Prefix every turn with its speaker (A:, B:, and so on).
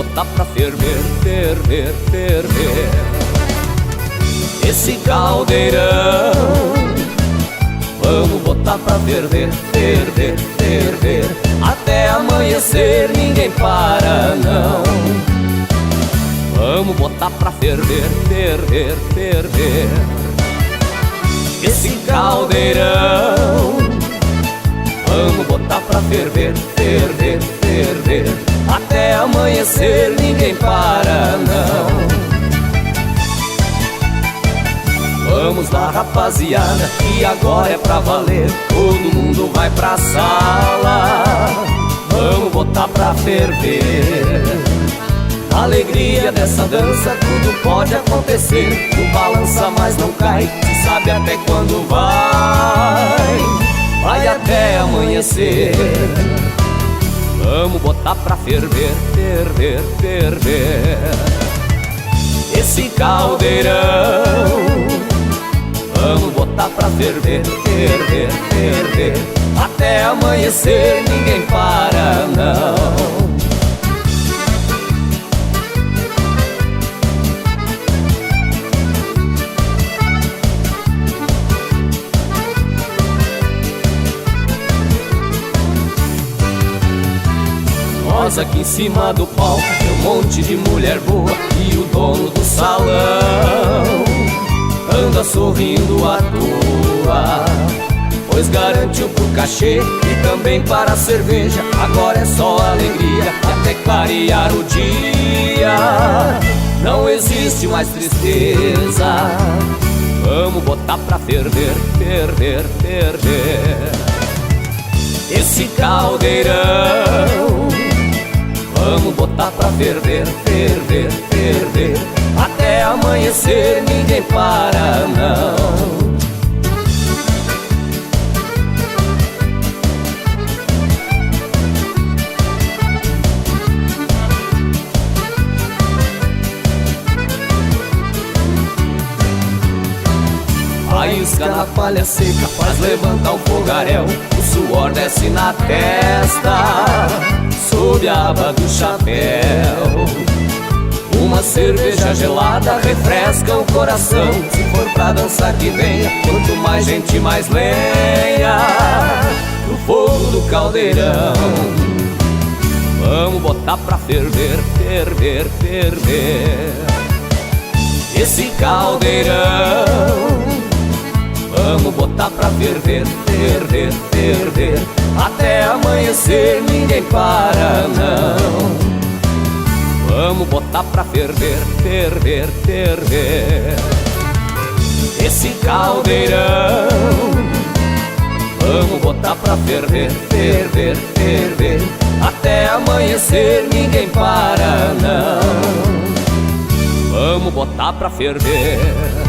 A: botar pra ferver, ferver, ferver esse caldeirão. Vamos botar pra ferver, ferver, ferver até amanhecer, ninguém para não. Vamos botar pra ferver, ferver, ferver esse caldeirão. Vamos botar pra ferver, ferver, ferver até amanhecer, ninguém para não. Vamos lá, rapaziada, que agora é pra valer. Todo mundo vai pra sala. Vamos botar pra ferver. Na alegria dessa dança tudo pode acontecer. Tu balança mas não cai, se sabe até quando vai. Vai até amanhecer. Vamos botar pra ferver, ferver, ferver esse caldeirão. Vamos botar pra ferver, ferver, ferver até amanhecer, ninguém para não. Nós aqui em cima do palco, tem um monte de mulher boa e o dono do salão anda sorrindo à toa, pois garantiu pro cachê e também para a cerveja. Agora é só alegria até clarear o dia, não existe mais tristeza. Vamos botar pra ferver, ferver, ferver esse caldeirão. Vamos botar pra ferver, ferver, ferver até amanhecer, ninguém para não. A isca na palha seca faz levantar um fogaréu, o suor desce na testa sob a aba do chapéu. Uma cerveja gelada refresca o coração. Se for pra dançar que venha, quanto mais gente mais lenha pro fogo do caldeirão. Vamos botar pra ferver, ferver, ferver esse caldeirão. Vamos botar pra ferver, ferver, ferver até amanhecer, ninguém para não. Vamos botar pra ferver, ferver, ferver esse caldeirão. Vamos botar pra ferver, ferver, ferver até amanhecer, ninguém para não. Vamos botar pra ferver.